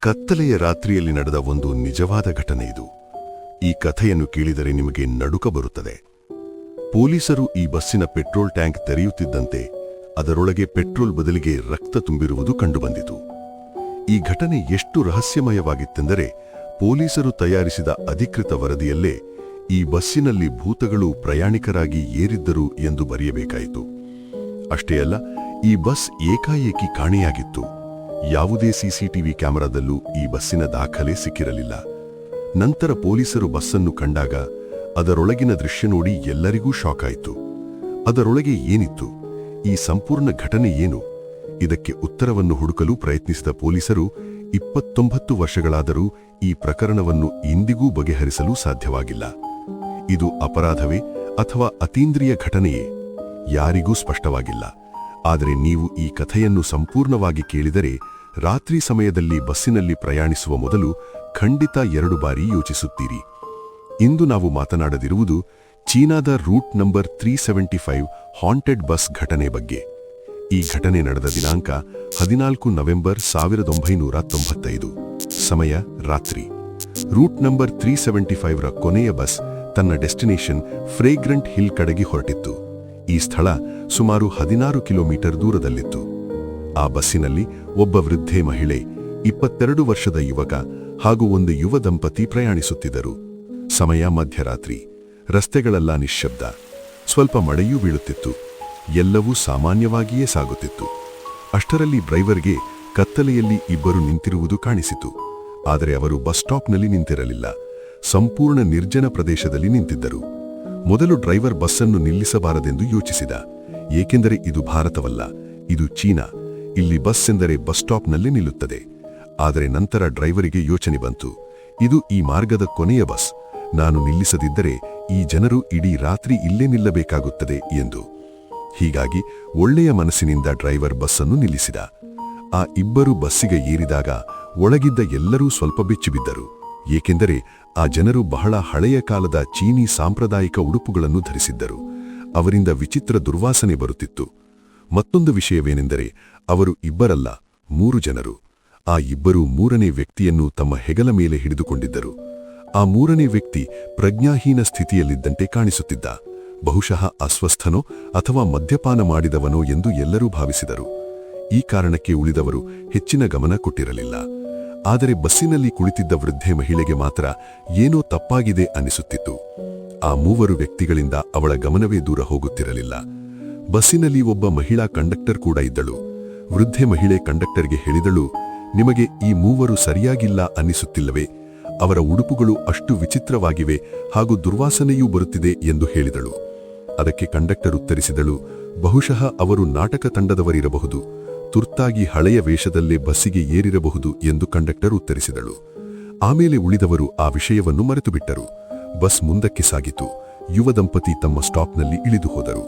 ಕತ್ತಲೆಯ ರಾತ್ರಿಯಲ್ಲಿ ನಡೆದ ಒಂದು ನಿಜವಾದ ಘಟನೆ ಇದು. ಈ ಕಥೆಯನ್ನು ಕೇಳಿದರೆ ನಿಮಗೆ ನಡುಕ ಬರುತ್ತದೆ. ಪೊಲೀಸರು ಈ ಬಸ್ಸಿನ ಪೆಟ್ರೋಲ್ ಟ್ಯಾಂಕ್ ತೆರೆಯುತ್ತಿದ್ದಂತೆ ಅದರೊಳಗೆ ಪೆಟ್ರೋಲ್ ಬದಲಿಗೆ ರಕ್ತ ತುಂಬಿರುವುದು ಕಂಡುಬಂದಿತು. ಈ ಘಟನೆ ಎಷ್ಟು ರಹಸ್ಯಮಯವಾಗಿತ್ತೆಂದರೆ ಪೊಲೀಸರು ತಯಾರಿಸಿದ ಅಧಿಕೃತ ವರದಿಯಲ್ಲೇ ಈ ಬಸ್ಸಿನಲ್ಲಿ ಭೂತಗಳು ಪ್ರಯಾಣಿಕರಾಗಿ ಏರಿದ್ದರು ಎಂದು ಬರೆಯಬೇಕಾಯಿತು. ಅಷ್ಟೇ ಅಲ್ಲ, ಈ ಬಸ್ ಏಕಾಏಕಿ ಕಾಣೆಯಾಗಿತ್ತು. ಯಾವುದೇ ಸಿಸಿಟಿವಿ ಕ್ಯಾಮೆರಾದಲ್ಲೂ ಈ ಬಸ್ಸಿನ ದಾಖಲೆ ಸಿಕ್ಕಿರಲಿಲ್ಲ. ನಂತರ ಪೊಲೀಸರು ಬಸ್ಸನ್ನು ಕಂಡಾಗ ಅದರೊಳಗಿನ ದೃಶ್ಯ ನೋಡಿ ಎಲ್ಲರಿಗೂ ಶಾಕ್ ಆಯಿತು. ಅದರೊಳಗೆ ಏನಿತ್ತು? ಈ ಸಂಪೂರ್ಣ ಘಟನೆ ಏನು? ಇದಕ್ಕೆ ಉತ್ತರವನ್ನು ಹುಡುಕಲು ಪ್ರಯತ್ನಿಸಿದ ಪೊಲೀಸರು 29 ವರ್ಷಗಳಾದರೂ ಈ ಪ್ರಕರಣವನ್ನು ಇಂದಿಗೂ ಬಗೆಹರಿಸಲು ಸಾಧ್ಯವಾಗಿಲ್ಲ. ಇದು ಅಪರಾಧವೇ ಅಥವಾ ಅತೀಂದ್ರಿಯ ಘಟನೆಯೇ? ಯಾರಿಗೂ ಸ್ಪಷ್ಟವಾಗಿಲ್ಲ. ಆದರೆ ನೀವು ಈ ಕಥೆಯನ್ನು ಸಂಪೂರ್ಣವಾಗಿ ಕೇಳಿದರೆ ರಾತ್ರಿ ಸಮಯದಲ್ಲಿ ಬಸ್ಸಿನಲ್ಲಿ ಪ್ರಯಾಣಿಸುವ ಮೊದಲು ಖಂಡಿತ 2 ಬಾರಿ ಯೋಚಿಸುತ್ತೀರಿ. ಇಂದು ನಾವು ಮಾತನಾಡದಿರುವುದು ಚೀನಾದ ರೂಟ್ ನಂಬರ್ 375 ಹಾಂಟೆಡ್ ಬಸ್ ಘಟನೆ ಬಗ್ಗೆ. ಈ ಘಟನೆ ನಡೆದ ದಿನಾಂಕ 14 ನವೆಂಬರ್ 1995. ಸಮಯ ರಾತ್ರಿ. ರೂಟ್ ನಂಬರ್ 375ರ ಕೊನೆಯ ಬಸ್ ತನ್ನ ಡೆಸ್ಟಿನೇಷನ್ ಫ್ರೇಗ್ರೆಂಟ್ ಹಿಲ್ ಕಡೆಗೆ ಹೊರಟಿತ್ತು. ಈ ಸ್ಥಳ ಸುಮಾರು 16 ಕಿಲೋಮೀಟರ್ ದೂರದಲ್ಲಿತ್ತು. ಆ ಬಸ್ಸಿನಲ್ಲಿ ಒಬ್ಬ ವೃದ್ಧೆ ಮಹಿಳೆ, 22 ವರ್ಷದ ಯುವಕ ಹಾಗೂ ಒಂದು ಯುವ ದಂಪತಿ ಪ್ರಯಾಣಿಸುತ್ತಿದ್ದರು. ಸಮಯ ಮಧ್ಯರಾತ್ರಿ. ರಸ್ತೆಗಳೆಲ್ಲ ನಿಶ್ಶಬ್ದ. ಸ್ವಲ್ಪ ಮಳೆಯೂ ಬೀಳುತ್ತಿತ್ತು. ಎಲ್ಲವೂ ಸಾಮಾನ್ಯವಾಗಿಯೇ ಸಾಗುತ್ತಿತ್ತು. ಅಷ್ಟರಲ್ಲಿ ಡ್ರೈವರ್ಗೆ ಕತ್ತಲೆಯಲ್ಲಿ ಇಬ್ಬರು ನಿಂತಿರುವುದು ಕಾಣಿಸಿತು. ಆದರೆ ಅವರು ಬಸ್ ಸ್ಟಾಪ್ನಲ್ಲಿ ನಿಂತಿರಲಿಲ್ಲ. ಸಂಪೂರ್ಣ ನಿರ್ಜನ ಪ್ರದೇಶದಲ್ಲಿ ನಿಂತಿದ್ದರು. ಮೊದಲು ಡ್ರೈವರ್ ಬಸ್ಸನ್ನು ನಿಲ್ಲಿಸಬಾರದೆಂದು ಯೋಚಿಸಿದ. ಏಕೆಂದರೆ ಇದು ಭಾರತವಲ್ಲ, ಇದು ಚೀನಾ. ಇಲ್ಲಿ ಬಸ್ ಎಂದರೆ ಬಸ್ ಸ್ಟಾಪ್ನಲ್ಲಿ ನಿಲ್ಲುತ್ತದೆ. ಆದರೆ ನಂತರ ಡ್ರೈವರಿಗೆ ಯೋಚನೆ ಬಂತು, ಇದು ಈ ಮಾರ್ಗದ ಕೊನೆಯ ಬಸ್. ನಾನು ನಿಲ್ಲಿಸದಿದ್ದರೆ ಈ ಜನರು ಇಡೀ ರಾತ್ರಿ ಇಲ್ಲೇ ನಿಲ್ಲಬೇಕಾಗುತ್ತದೆ ಎಂದು. ಹೀಗಾಗಿ ಒಳ್ಳೆಯ ಮನಸ್ಸಿನಿಂದ ಡ್ರೈವರ್ ಬಸ್ಸನ್ನು ನಿಲ್ಲಿಸಿದ. ಆ ಇಬ್ಬರು ಬಸ್ಸಿಗೆ ಏರಿದಾಗ ಒಳಗಿದ್ದ ಎಲ್ಲರೂ ಸ್ವಲ್ಪ ಬೆಚ್ಚಿಬಿದ್ದರು. ಏಕೆಂದರೆ ಆ ಜನರು ಬಹಳ ಹಳೆಯ ಕಾಲದ ಚೀನಿ ಸಾಂಪ್ರದಾಯಿಕ ಉಡುಪುಗಳನ್ನು ಧರಿಸಿದ್ದರು. ಅವರಿಂದ ವಿಚಿತ್ರ ದುರ್ವಾಸನೆ ಬರುತ್ತಿತ್ತು. ಮತ್ತೊಂದು ವಿಷಯವೇನೆಂದರೆ ಅವರು ಇಬ್ಬರಲ್ಲ, 3 ಜನರು. ಆ ಇಬ್ಬರು 3ನೇ ವ್ಯಕ್ತಿಯನ್ನು ತಮ್ಮ ಹೆಗಲ ಮೇಲೆ ಹಿಡಿದುಕೊಂಡಿದ್ದರು. ಆ 3ನೇ ವ್ಯಕ್ತಿ ಪ್ರಜ್ಞಾಹೀನ ಸ್ಥಿತಿಯಲ್ಲಿದ್ದಂತೆ ಕಾಣಿಸುತ್ತಿದ್ದ. ಬಹುಶಃ ಅಸ್ವಸ್ಥನೋ ಅಥವಾ ಮದ್ಯಪಾನ ಮಾಡಿದವನೋ ಎಂದು ಎಲ್ಲರೂ ಭಾವಿಸಿದರು. ಈ ಕಾರಣಕ್ಕೆ ಉಳಿದವರು ಹೆಚ್ಚಿನ ಗಮನ ಕೊಟ್ಟಿರಲಿಲ್ಲ. ಆದರೆ ಬಸ್ಸಿನಲ್ಲಿ ಕುಳಿತಿದ್ದ ವೃದ್ಧೆ ಮಹಿಳೆಗೆ ಮಾತ್ರ ಏನೋ ತಪ್ಪಾಗಿದೆ ಅನ್ನಿಸುತ್ತಿತ್ತು. ಆ 3 ವ್ಯಕ್ತಿಗಳಿಂದ ಅವಳ ಗಮನವೇ ದೂರ ಹೋಗುತ್ತಿರಲಿಲ್ಲ. ಬಸ್ಸಿನಲ್ಲಿ ಒಬ್ಬ ಮಹಿಳಾ ಕಂಡಕ್ಟರ್ ಕೂಡ ಇದ್ದಳು. ವೃದ್ಧೆ ಮಹಿಳೆ ಕಂಡಕ್ಟರ್ಗೆ ಹೇಳಿದಳು, ನಿಮಗೆ ಈ 3 ಸರಿಯಾಗಿಲ್ಲ ಅನ್ನಿಸುತ್ತಿಲ್ಲವೇ? ಅವರ ಉಡುಪುಗಳು ಅಷ್ಟು ವಿಚಿತ್ರವಾಗಿವೆ ಹಾಗೂ ದುರ್ವಾಸನೆಯೂ ಬರುತ್ತಿದೆ ಎಂದು ಹೇಳಿದಳು. ಅದಕ್ಕೆ ಕಂಡಕ್ಟರ್ ಉತ್ತರಿಸಿದಳು, ಬಹುಶಃ ಅವರು ನಾಟಕ ತಂಡದವರಿರಬಹುದು. ತುರ್ತಾಗಿ ಹಳೆಯ ವೇಷದಲ್ಲೇ ಬಸ್ಸಿಗೆ ಏರಿರಬಹುದು ಎಂದು ಕಂಡಕ್ಟರ್ ಉತ್ತರಿಸಿದಳು. ಆಮೇಲೆ ಉಳಿದವರು ಆ ವಿಷಯವನ್ನು ಮರೆತುಬಿಟ್ಟರು. ಬಸ್ ಮುಂದಕ್ಕೆ ಸಾಗಿತು. ಯುವ ದಂಪತಿ ತಮ್ಮ ಸ್ಟಾಪ್ನಲ್ಲಿ ಇಳಿದು ಹೋದರು.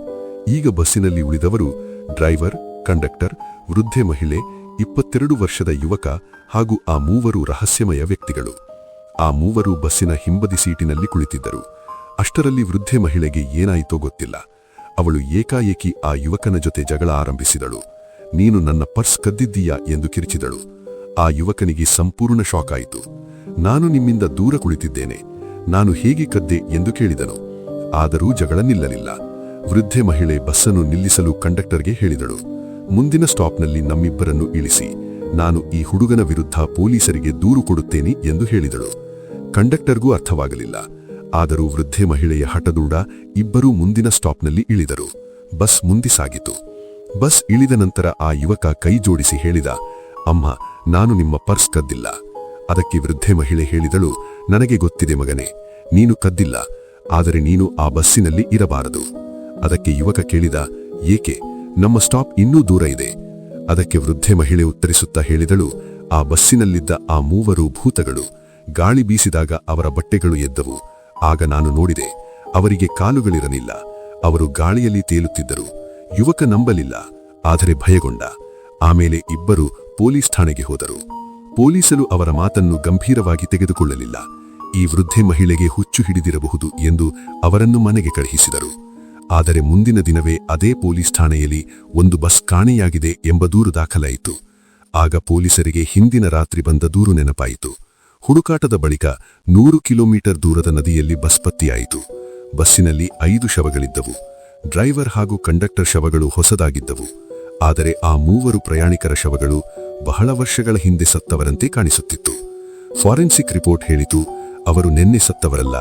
ಈಗ ಬಸ್ಸಿನಲ್ಲಿ ಉಳಿದವರು ಡ್ರೈವರ್, ಕಂಡಕ್ಟರ್, ವೃದ್ಧೆ ಮಹಿಳೆ, 22 ವರ್ಷದ ಯುವಕ ಹಾಗೂ ಆ 3 ರಹಸ್ಯಮಯ ವ್ಯಕ್ತಿಗಳು. ಆ 3 ಬಸ್ಸಿನ ಹಿಂಬದಿ ಸೀಟಿನಲ್ಲಿ ಕುಳಿತಿದ್ದರು. ಅಷ್ಟರಲ್ಲಿ ವೃದ್ಧೆ ಮಹಿಳೆಗೆ ಏನಾಯಿತೋ ಗೊತ್ತಿಲ್ಲ. ಅವಳು ಏಕಾಏಕಿ ಆ ಯುವಕನ ಜೊತೆ ಜಗಳ ಆರಂಭಿಸಿದಳು. ನೀನು ನನ್ನ ಪರ್ಸ್ ಕದ್ದಿದ್ದೀಯಾ ಎಂದು ಕಿರಿಚಿದಳು. ಆ ಯುವಕನಿಗೆ ಸಂಪೂರ್ಣ ಶಾಕ್ ಆಯಿತು. ನಾನು ನಿಮ್ಮಿಂದ ದೂರ ಕುಳಿತಿದ್ದೇನೆ, ನಾನು ಹೇಗೆ ಕದ್ದೆ ಎಂದು ಕೇಳಿದನು. ಆದರೂ ಜಗಳ ನಿಲ್ಲಲಿಲ್ಲ. ವೃದ್ಧೆ ಮಹಿಳೆ ಬಸ್ಸನ್ನು ನಿಲ್ಲಿಸಲು ಕಂಡಕ್ಟರ್ಗೆ ಹೇಳಿದಳು, ಮುಂದಿನ ಸ್ಟಾಪ್ನಲ್ಲಿ ನಮ್ಮಿಬ್ಬರನ್ನು ಇಳಿಸಿ, ನಾನು ಈ ಹುಡುಗನ ವಿರುದ್ಧ ಪೊಲೀಸರಿಗೆ ದೂರು ಕೊಡುತ್ತೇನೆ ಎಂದು ಹೇಳಿದಳು. ಕಂಡಕ್ಟರ್ಗೂ ಅರ್ಥವಾಗಲಿಲ್ಲ. ಆದರೂ ವೃದ್ಧೆ ಮಹಿಳೆಯ ಹಠದೂಡ ಇಬ್ಬರೂ ಮುಂದಿನ ಸ್ಟಾಪ್ನಲ್ಲಿ ಇಳಿದರು. ಬಸ್ ಮುಂದೆ ಸಾಗಿತು. ಬಸ್ ಇಳಿದ ನಂತರ ಆ ಯುವಕ ಕೈ ಜೋಡಿಸಿ ಹೇಳಿದ, ಅಮ್ಮ, ನಾನು ನಿಮ್ಮ ಪರ್ಸ್ ಕದ್ದಿಲ್ಲ. ಅದಕ್ಕೆ ವೃದ್ಧೆ ಮಹಿಳೆ ಹೇಳಿದಳು, ನನಗೆ ಗೊತ್ತಿದೆ ಮಗನೇ, ನೀನು ಕದ್ದಿಲ್ಲ. ಆದರೆ ನೀನು ಆ ಬಸ್ಸಿನಲ್ಲಿ ಇರಬಾರದು. ಅದಕ್ಕೆ ಯುವಕ ಕೇಳಿದ, ಏಕೆ? ನಮ್ಮ ಸ್ಟಾಪ್ ಇನ್ನೂ ದೂರ ಇದೆ. ಅದಕ್ಕೆ ವೃದ್ಧೆ ಮಹಿಳೆ ಉತ್ತರಿಸುತ್ತಾ ಹೇಳಿದಳು, ಆ ಬಸ್ಸಿನಲ್ಲಿದ್ದ ಆ 3 ಭೂತಗಳು. ಗಾಳಿ ಬೀಸಿದಾಗ ಅವರ ಬಟ್ಟೆಗಳು ಎದ್ದವು. ಆಗ ನಾನು ನೋಡಿದೆ, ಅವರಿಗೆ ಕಾಲುಗಳಿರಲಿಲ್ಲ. ಅವರು ಗಾಳಿಯಲ್ಲಿ ತೇಲುತ್ತಿದ್ದರು. ಯುವಕ ನಂಬಲಿಲ್ಲ, ಆದರೆ ಭಯಗೊಂಡ. ಆಮೇಲೆ ಇಬ್ಬರು ಪೊಲೀಸ್ ಠಾಣೆಗೆ ಹೋದರು. ಪೊಲೀಸರು ಅವರ ಮಾತನ್ನು ಗಂಭೀರವಾಗಿ ತೆಗೆದುಕೊಳ್ಳಲಿಲ್ಲ. ಈ ವೃದ್ಧೆ ಮಹಿಳೆಗೆ ಹುಚ್ಚು ಹಿಡಿದಿರಬಹುದು ಎಂದು ಅವರನ್ನು ಮನೆಗೆ ಕಳುಹಿಸಿದರು. ಆದರೆ ಮುಂದಿನ ದಿನವೇ ಅದೇ ಪೊಲೀಸ್ ಠಾಣೆಯಲ್ಲಿ ಒಂದು ಬಸ್ ಕಾಣೆಯಾಗಿದೆ ಎಂಬ ದೂರು ದಾಖಲಾಯಿತು. ಆಗ ಪೊಲೀಸರಿಗೆ ಹಿಂದಿನ ರಾತ್ರಿ ಬಂದ ದೂರು ನೆನಪಾಯಿತು. ಹುಡುಕಾಟದ ಬಳಿಕ 100 ಕಿಲೋಮೀಟರ್ ದೂರದ ನದಿಯಲ್ಲಿ ಬಸ್ ಪತ್ತೆಯಾಯಿತು. ಬಸ್ಸಿನಲ್ಲಿ 5 ಶವಗಳಿದ್ದವು. ಡ್ರೈವರ್ ಹಾಗೂ ಕಂಡಕ್ಟರ್ ಶವಗಳು ಹೊಸದಾಗಿದ್ದವು. ಆದರೆ ಆ 3 ಪ್ರಯಾಣಿಕರ ಶವಗಳು ಬಹಳ ವರ್ಷಗಳ ಹಿಂದೆ ಸತ್ತವರಂತೆ ಕಾಣಿಸುತ್ತಿತ್ತು. ಫಾರೆನ್ಸಿಕ್ ರಿಪೋರ್ಟ್ ಹೇಳಿತು, ಅವರು ನೆನ್ನೆ ಸತ್ತವರಲ್ಲ,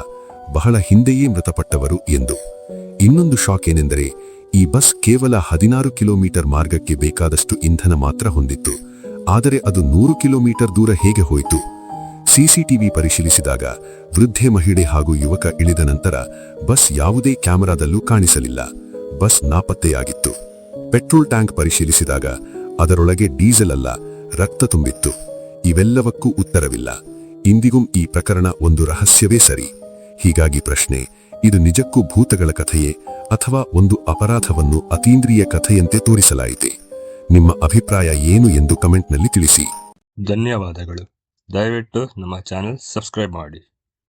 ಬಹಳ ಹಿಂದೆಯೇ ಮೃತಪಟ್ಟವರು ಎಂದು. ಇನ್ನೊಂದು ಶಾಕ್ ಏನೆಂದರೆ, ಈ ಬಸ್ ಕೇವಲ 16 ಕಿಲೋಮೀಟರ್ ಮಾರ್ಗಕ್ಕೆ ಬೇಕಾದಷ್ಟು ಇಂಧನ ಮಾತ್ರ ಹೊಂದಿತ್ತು. ಆದರೆ ಅದು 100 ಕಿಲೋಮೀಟರ್ ದೂರ ಹೇಗೆ ಹೋಯಿತು? ಸಿಸಿಟಿವಿ ಪರಿಶೀಲಿಸಿದಾಗ ವೃದ್ಧೆ ಮಹಿಳೆ ಹಾಗೂ ಯುವಕ ಇಳಿದ ನಂತರ ಬಸ್ ಯಾವುದೇ ಕ್ಯಾಮೆರಾದಲ್ಲೂ ಕಾಣಿಸಲಿಲ್ಲ. ಬಸ್ ನಾಪತ್ತೆಯಾಗಿತ್ತು. ಪೆಟ್ರೋಲ್ ಟ್ಯಾಂಕ್ ಪರಿಶೀಲಿಸಿದಾಗ ಅದರೊಳಗೆ ಡೀಸೆಲ್ ಅಲ್ಲ, ರಕ್ತ ತುಂಬಿತ್ತು. ಇವೆಲ್ಲವಕ್ಕೂ ಉತ್ತರವಿಲ್ಲ. ಇಂದಿಗೂ ಈ ಪ್ರಕರಣ ಒಂದು ರಹಸ್ಯವೇ ಸರಿ. ಹೀಗಾಗಿ ಪ್ರಶ್ನೆ, ಇದು ನಿಜಕ್ಕೂ ಭೂತಗಳ ಕಥೆಯೇ ಅಥವಾ ಒಂದು ಅಪರಾಧವನ್ನು ಅತೀಂದ್ರಿಯ ಕಥೆಯಂತೆ ತೋರಿಸಲಾಯಿತೆ? ನಿಮ್ಮ ಅಭಿಪ್ರಾಯ ಏನು ಎಂದು ಕಮೆಂಟ್ನಲ್ಲಿ ತಿಳಿಸಿ. ಧನ್ಯವಾದಗಳು. ದಯವಿಟ್ಟು ನಮ್ಮ ಚಾನೆಲ್ ಸಬ್ಸ್ಕ್ರೈಬ್ ಮಾಡಿ.